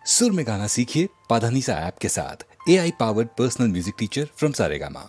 सुर में गाना सीखिए पाधानीसा ऐप के साथ। AI powered personal music teacher from Saregama.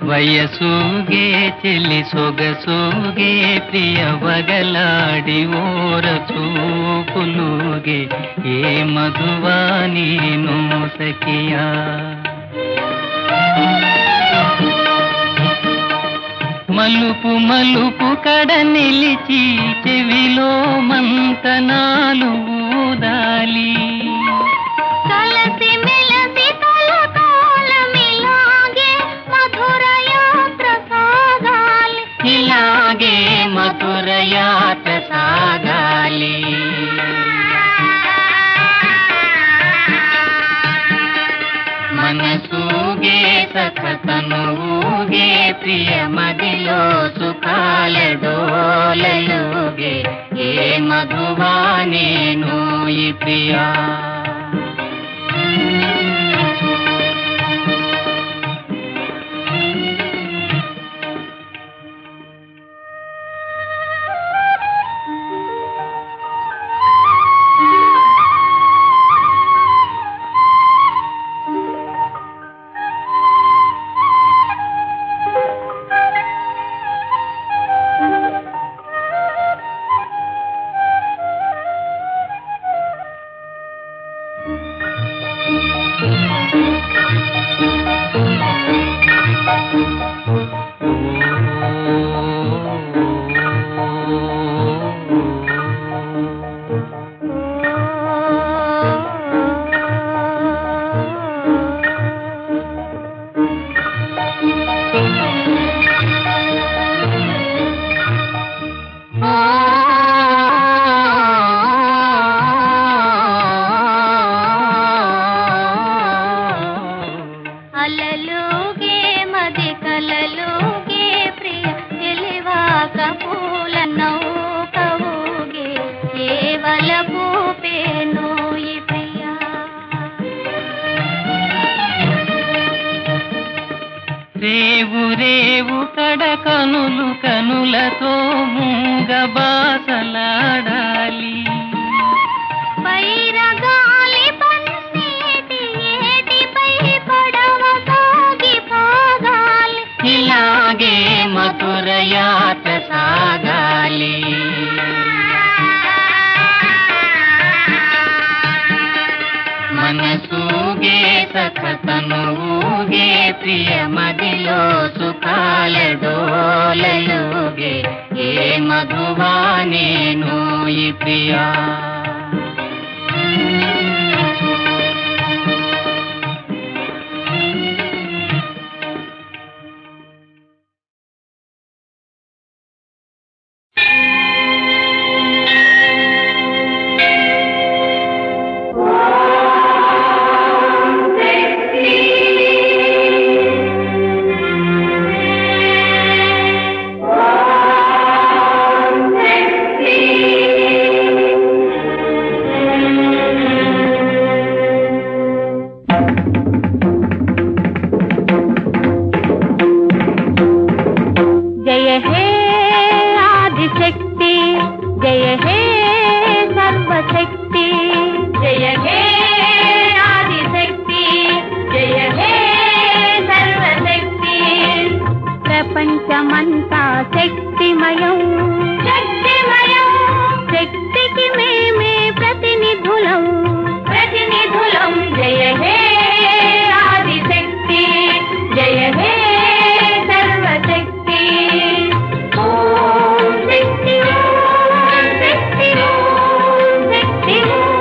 వయసూగే చెలి సొగసూగే ప్రియ వగలాడి ఓర చూపులుగే ఏ మధువాని సఖియా మలుపు మలుపు కడ నిలిచి చెవిలో మంతనాలు ఊదాలి మధుర యాత్ర సాగాలి మనసూగే సఖతనుగే ప్రియ మదిలో సుఖాల డోలలుగే ఏ మధువానేను ఈ ప్రియా రేవు రేవు కడ కనులు కనులతో మూగ బాసలాడాలి పైరగాలి పన్నీటి ఏటిపై పడవ సాగి పోగాలి ఇలాగే మధుర యాత్ర సాగాలి మనసూగే సఖతనుగే ప్రియ మదిలో సుఖాల డోలలుగే ఏ మధువానేను ఈ ప్రియా ప్రపంచమంతా శక్తిమయం శక్తిమయం శక్తికి మేమే ప్రతినిధులం ప్రతినిధులం జయ హే ఆదిశక్తి జయ హే సర్వశక్తి ఓం శక్తి ఓం శక్తి ఓం శక్తి ఓం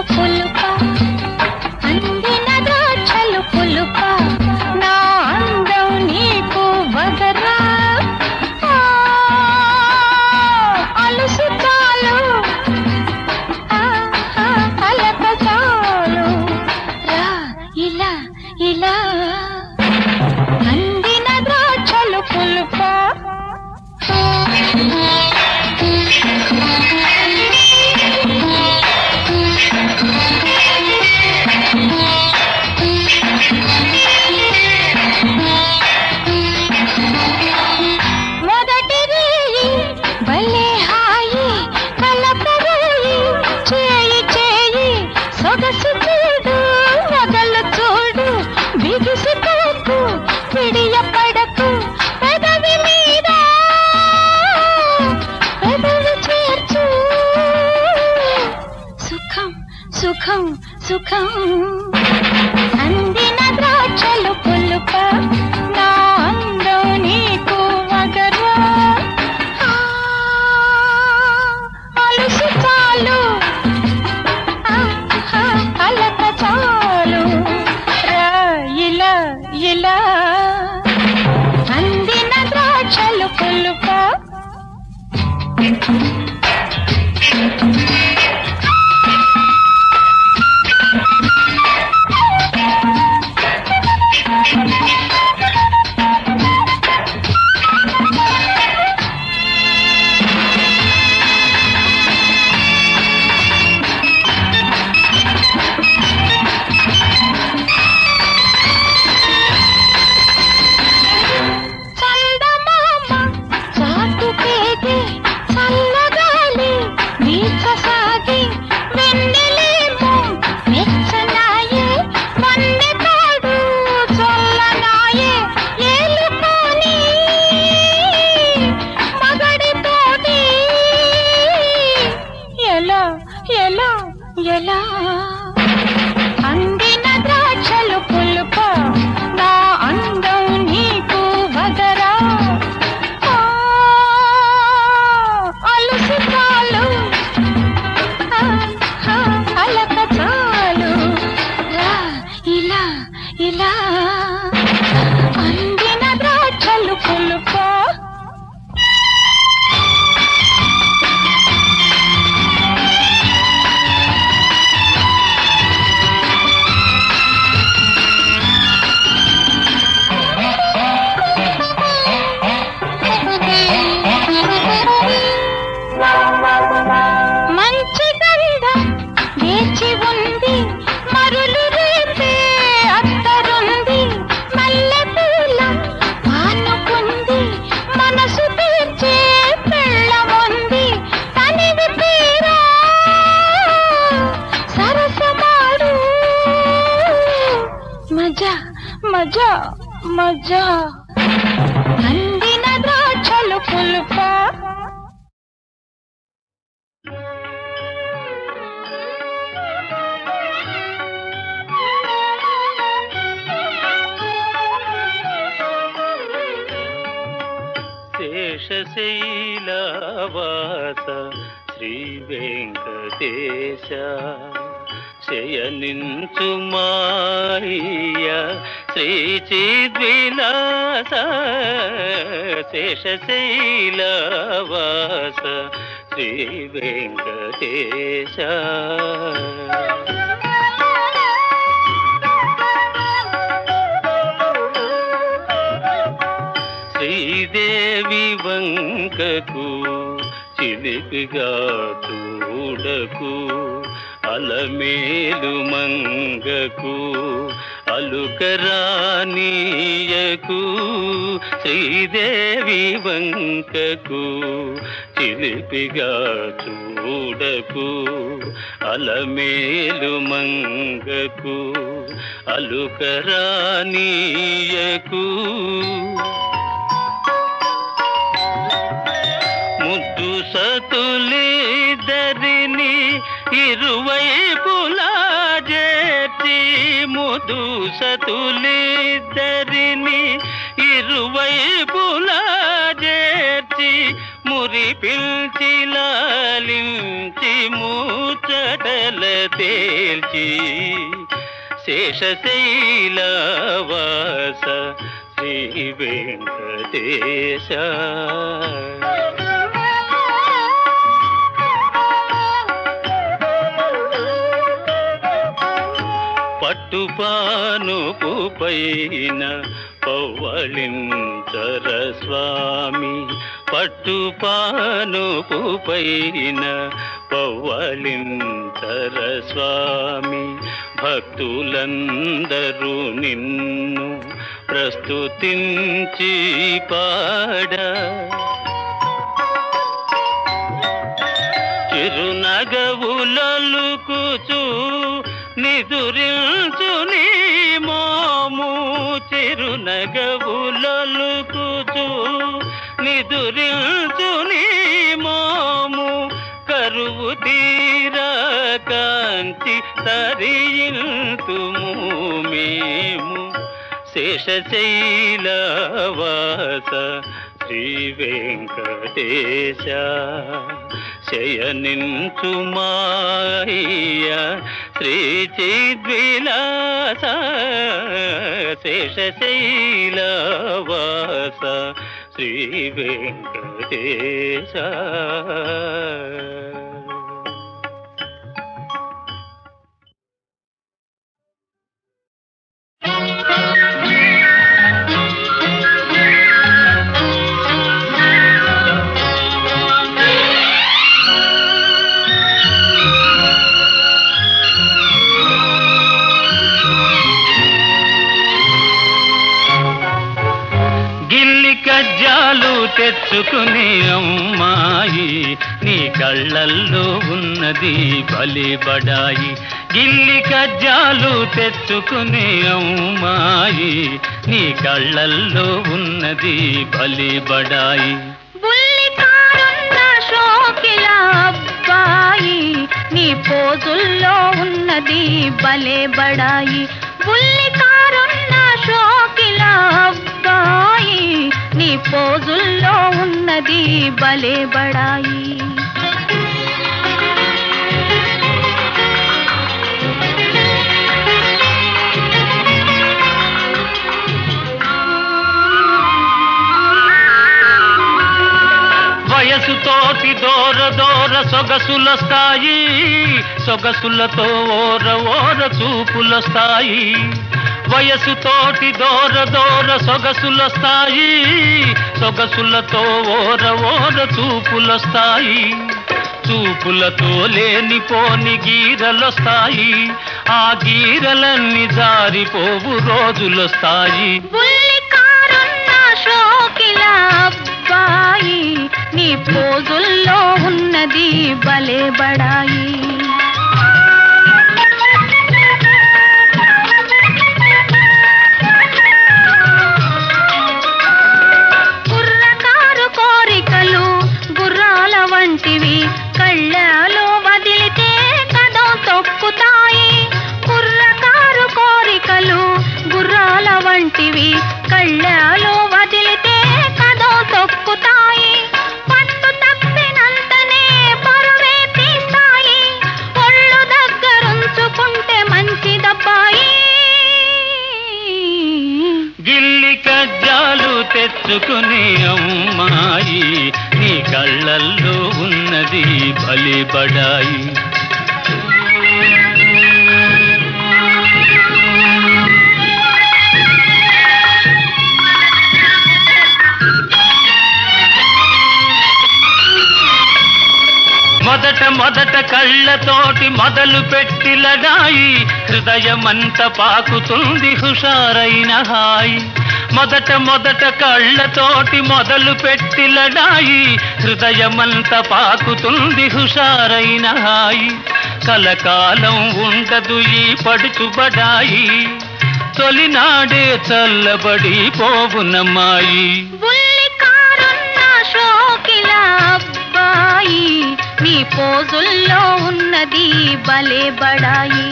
పులుప అందిన ద్రాక్షలు పులుప నా అందం నీకు వగరా అలుసు చాలు అలక చాలు రా ఇలా ఇలా అందిన ద్రాక్షలు పులుప మొదటి రేయి భలే హాయి కలపరేయి చేయి చేయి సొగసు చూడు మొదలు చూడు బిగిసిపోకు పిడియ పడకు పెదవి మీద పెదవి చేర్చు సుఖం సుఖం సుఖం అందిన ద్రాక్షలు పులుప నా అందం నీకు వగరా అలుసు చాలు అలక చాలు రా ఇలా ఇలా అందిన ద్రాక్షలు పులుప చందమామ చాటుకేది చల్లగాలి వీచసాగి వెన్నెలేమో మెచ్చనాయే వన్నెతాడు చల్లనాయే ఏలుకోని మగడితోటి ఎలా ఎలా ఎలా అందిన ద్రాక్షలు పులుప నా అందం నీకు వగరా అలుసు చాలు అలక చాలు రా ఇలా ఇలా అందిన ద్రాక్షలు పులుప మంచి గంధం వేచి ఉంది మరులు రేపే అత్తరుంది మల్లె పూల పానుకుంది మనసు తీర్చే పెళ్ళముంది తనివి పేరా సరసమాడు మజా మజా మజా అందిన ద్రాక్షలు పులుప శేషశైలవాస శ్రీ వెంకటేశ శయనించు మాయ శ్రీ చిద్విలాస శేషశైలవాస శ్రీ వెంకటేశ శ్రీదేవి వంకకు చిలిపిగా చూడకు అలమేలు మంగకు అలుకరానీయకు శ్రీదేవి వంకకు చిలిపిగా చూడకు అలమేలు మంగకు అలుకరానీయకు ముద్దు సతులిద్దరిని ఇరువైపులా చేర్చి ముద్దు సతులిద్దరిని ఇరువైపులా చేర్చి మురిపిల్చి లాలించి ముచ్చటల తేల్చి శేషశైలవాస శ్రీ వెంకటేశ పట్టుపానుపు పైన పవ్వళించర స్వామి పట్టుపానుపు పైన పవ్వళించర స్వామి భక్తులందరూ నిన్ను ప్రస్తుతించి పాడ చిరునగవులలుకుచు నిదురించు నీ మోము చిరునగవులలుకుచు నిదురించు నీ మోము కరువు తీరా కాంతి తరియింతుము మేము శేషశైలవాస శ్రీ వెంకటేశ శయనించు మాయ శ్రీ చిద్విలాస శేషశైలవాస శ్రీ వెంకటేశ కజ్జాలు తెచ్చుకునే అమ్మాయి నీ కళ్ళల్లో ఉన్నది భలే బడాయి గిల్లి కజ్జాలు తెచ్చుకునే అమ్మాయి నీ కళ్ళల్లో ఉన్నది భలే బడాయి బుల్లికారున్న షోకిల అబ్బాయి నీ పోజుల్లో ఉన్నది భలే బడాయి బుల్లికారున్న షోకిల అబ్బాయి నీ పోజుల్లో ఉన్నది భలే బడాయి వయసుతోటి దూర దూర సొగసులొస్తాయి సొగసులతో ఓర ఓర చూపులొస్తాయి వయసుతోటి దూర దూర సొగసులొస్తాయి సొగసులతో ఓర ఓర చూపులొస్తాయి చూపులతో లేనిపోని గీరలొస్తాయి ఆ గీరలన్నీ జారిపోవు రోజులొస్తాయి నీ పోజుల్లో ఉన్నది భలే బడాయి కుర్రకారు కోరికలు గుర్రాల వంటివి కళ్ళలో వదిలితే కదం తొక్కుతాయి కుర్రకారు కోరికలు గుర్రాల వంటివి కళ్ళలో వదిలితే కదం తొక్కుతాయి పట్టు తప్పినంతనే పరువే తీస్తాయి ఒళ్ళు దగ్గరుంచుకుంటే మంచిదబ్బాయి గిల్లి కజ్జాలు తెచ్చుకునే అమ్మాయి నీ కళ్ళల్లో ఉన్నది భలే బడాయి మొదట మొదట కళ్ళతోటి మొదలు పెట్టి లడాయి హృదయమంత పాకుతుంది హుషారైన హాయి మొదట మొదట కళ్ళతోటి మొదలు పెట్టి లడాయి హృదయమంత పాకుతుంది హుషారైన హాయి కలకాలం ఉండదు ఈ పడుచుబడాయి తొలినాడే చల్లబడి పోవునమ్మాయి నీ పోజుల్లో ఉన్నది భలే బడాయి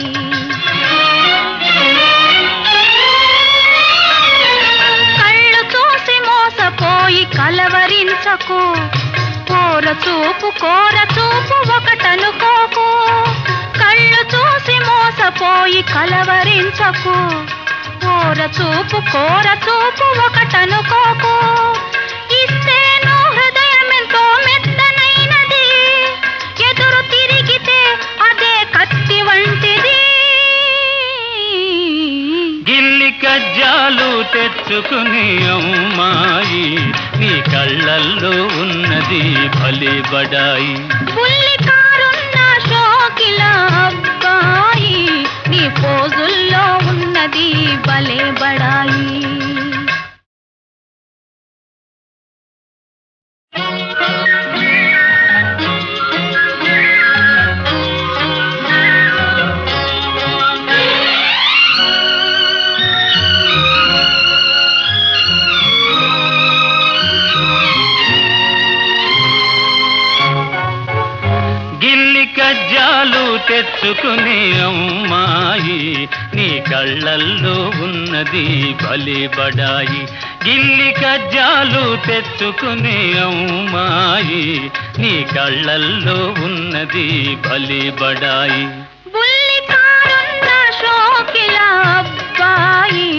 కళ్ళు చూసి మోసపోయి కలవరించకు ఓ కోర చూపు ఒకటనుకోకు, కళ్ళు చూసి మోసపోయి కలవరించకు. కోర చూపు ఒకటనుకోకు, ఇస్తేనో హృదయమెంతో మెత్తనైనది, ఎదురు తిరిగితే అదే కత్తి వంటిది. గిల్లి కజ్జాలు తెచ్చుకుని అమ్మాయి, నీ కళ్ళల్లో ఉన్నది భలే బడాయి. బుల్లి కారున్న షోకిల అబ్బాయి, నీ పోజుల్లో ఉన్నది భలే బడాయి. కజ్జాలు తెచ్చుకునే అమ్మాయి, నీ కళ్ళల్లో ఉన్నది భలే బడాయి. గిల్లి కజ్జాలు తెచ్చుకునే అమ్మాయి, నీ కళ్ళల్లో ఉన్నది భలే బడాయి. బుల్లి కారున్న షోకిల అబ్బాయి,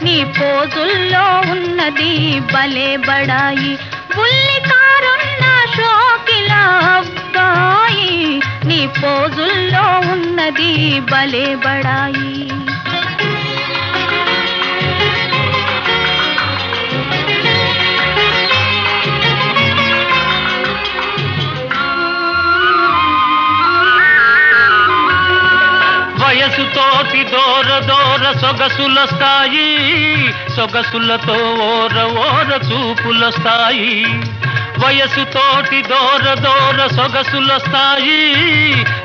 నీ పోజుల్లో ఉన్నది భలే బడాయి. బుల్లి కారున్న షోకిల అబ్బాయి, నీ పోజుల్లో ఉన్నది భలే బడాయి. వయసుతోటి దూర సొగసులొస్తాయి, సొగసులతో ఓర చూపులొస్తాయి. వయసుతోటి దూర సొగసులొస్తాయి,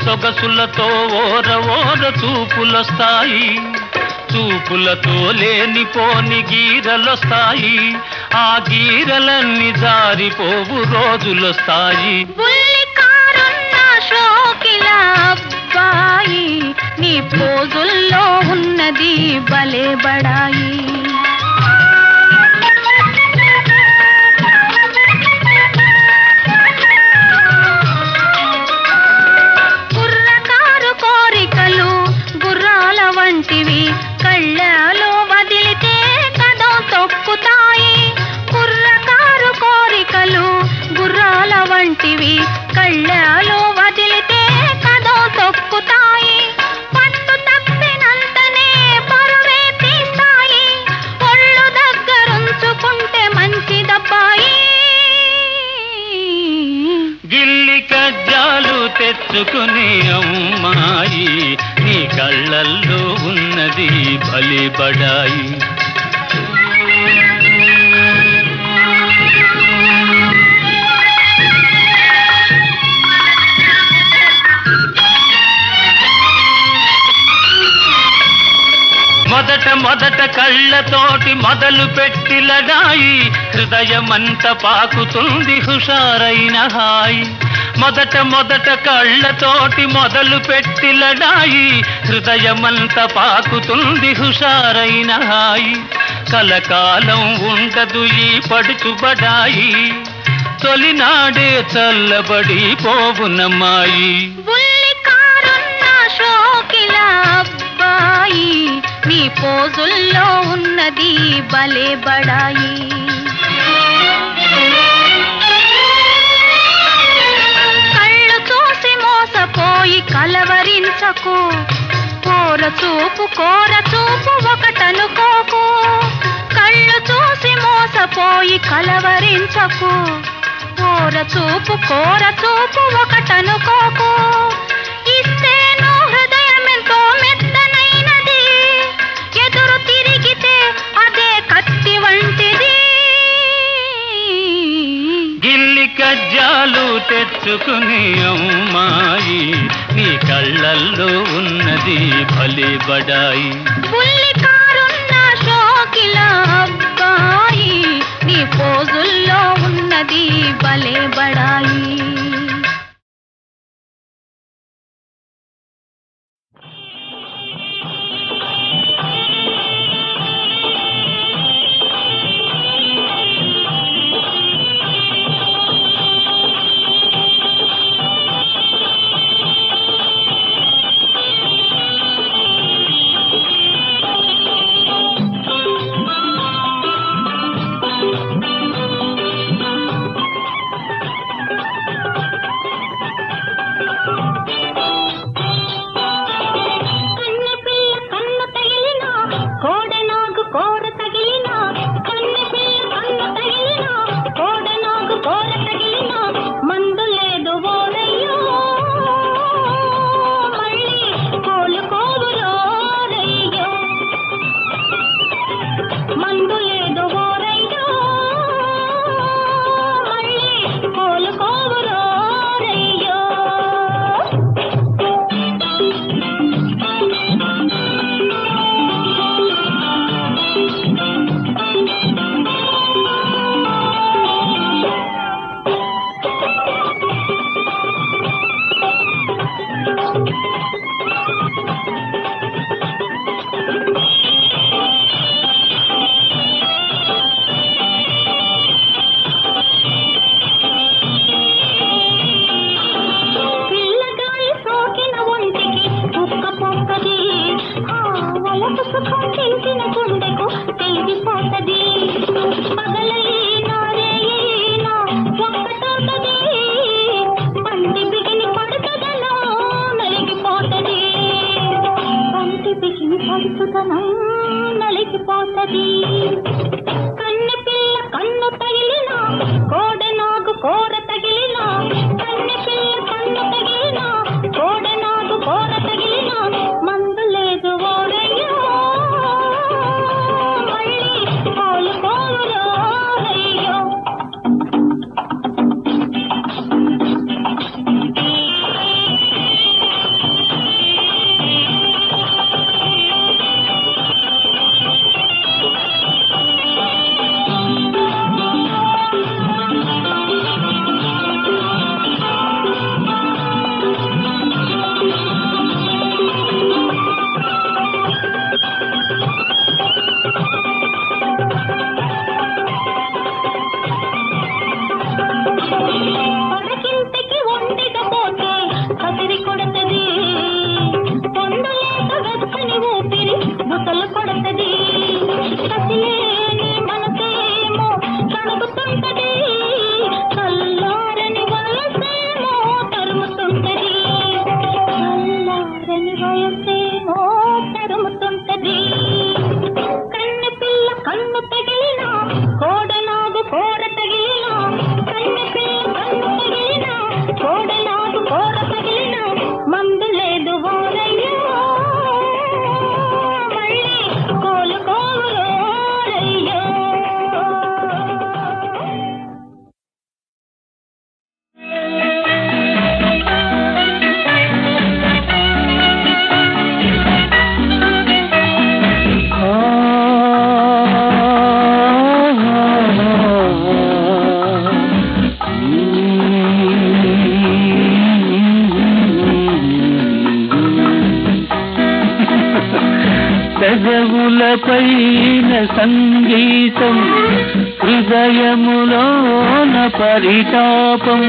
సొగసులతో ఓర చూపులొస్తాయి. చూపులతో లేనిపోని గీరలొస్తాయి, ఆ గీరలన్నీ జారిపోవు రోజులొస్తాయి. బుల్లి కారున్న షోకిల అబ్బాయి, నీ పోజుల్లో ఉన్నది భలే బడాయి. కుర్రకారు కోరికలు గుర్రాల వంటివి, కళ్ళలో వదిలితే కదం తొక్కుతాయి. కుర్రకారు కోరికలు గుర్రాల వంటివి, కళ్ళలో వదిలితే కదం తొక్కుతాయి. పట్టు తప్పినంతనే పరువే తీస్తాయి, ఒళ్ళు దగ్గరుంచుకుంటే మంచిదబ్బాయి. గిల్లి కజ్జాలు తెచ్చుకునే అమ్మాయి, నీ కళ్ళల్లో ఉన్నది భలే బడాయి. మొదట కళ్ళతోటి మొదలు పెట్టి లడాయి, హృదయమంత పాకుతుంది హుషారైన హాయి. మొదట కళ్ళతోటి మొదలు పెట్టి లడాయి, హృదయమంత పాకుతుంది హుషారైన హాయి. కలకాలం ఉండదు ఈ పడుచుబడాయి, తొలినాడే చల్లబడి పోవునమ్మాయి. బుల్లి కారున్న షోకిల అబ్బాయి, నీ పోజుల్లో ఉన్నది భలే బడాయి. కళ్ళు చూసి మోసపోయి కలవరించకు, కోర చూపు ఒకటనుకోకు, కళ్ళు చూసి మోసపోయి కలవరించకు. కోర చూపు ఒకటనుకోకు, ఇస్తేనో హృదయమెంతో మెత్తనైనది, ఎదురు తిరిగితే అదే కత్తి వంటిది. గిల్లి కజ్జాలు తెచ్చుకునే అమ్మాయి, నీ కళ్ళల్లో ఉన్నది భలే బడాయి. బుల్లి కారున్న షోకిల అబ్బాయి, నీ పోజుల్లో ఉన్నది భలే బడాయి. ఒంటికి ఒంటిగా పోతే కసిరి కొడతది, పొందలేక వెచ్చని ఊపిరి బుసలు కొడతది, కసిలేని మనసేమో తడుగుతుంటది, చల్లారని వయసేమో తరుముతుంటది, చల్లారని వయసేమో తరుముతుంటది. కన్ను పిల్ల కన్ను తగిలినా కోడనాగు కోర తగిలినా, కన్ను పిల్ల కన్ను తగిలినా కోడనాగు కోర తగిలినా, మందు లేదు ఓరయ్యో మళ్ళీ కోలుకోరయ్యో. పెదవులపైన సంగీతం, హృదయములోన పరితాపం,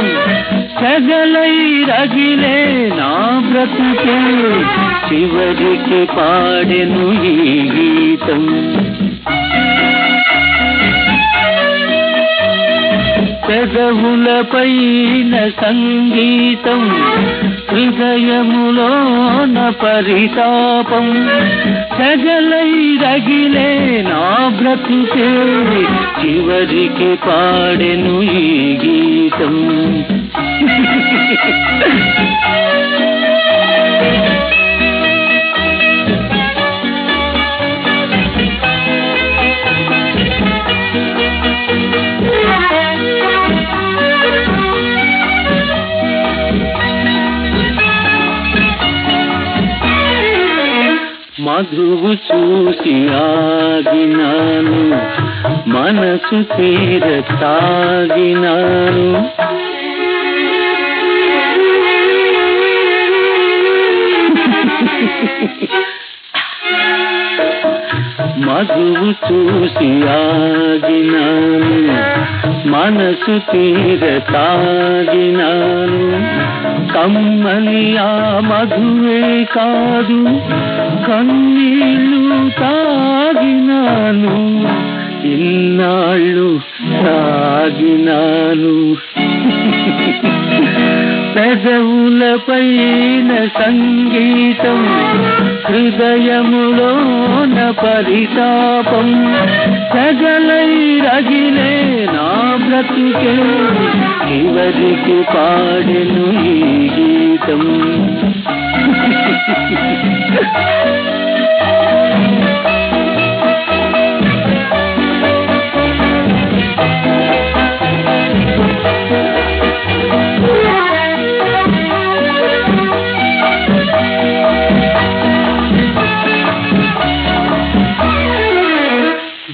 సగలై రగిలే నా బ్రతుకే చివరికి పాడెను ఈ గీతం. పెదవులపైన సంగీతం, హృదయములోన పరితాపం, సగలై రగిలే నా బ్రతుకే చివరికి పాడెను ఈ గీతం. మధువు చూసి ఆగినాను, మనసు తీర తాగినాను, మధువు చూసి ఆగినాను, మనసు తీర తాగినాను, కమ్మని ఆ మధువే కాదు కన్నీళ్ళు తాగినాను, ఇన్నాళ్ళు తాగినాను. పెదవులపైన సంగీతం, హృదయములోన పరితాపం, సగలై రగిలే నా బ్రతుకే చివరికి పాడెను ఈ గీతం.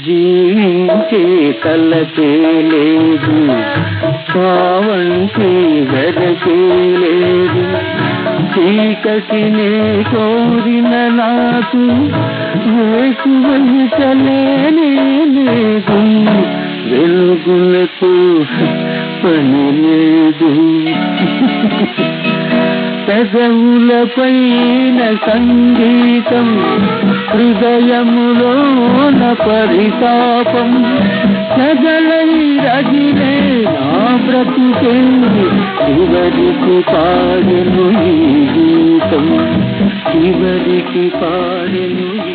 జీవించే కలకే లేదు, కావంటే వెదకే లేదు, చీకటినే కోరిన నాకు వేకువచలేనే లేదు, వెలుగులకు పని లేదు. పెదవులపైన సంగీతం, హృదయములోన పరితాపం, సగలై రగిలే నా బ్రతుకే చివరికి పాడెను ఈ గీతం, చివరికి పాడెను ఈ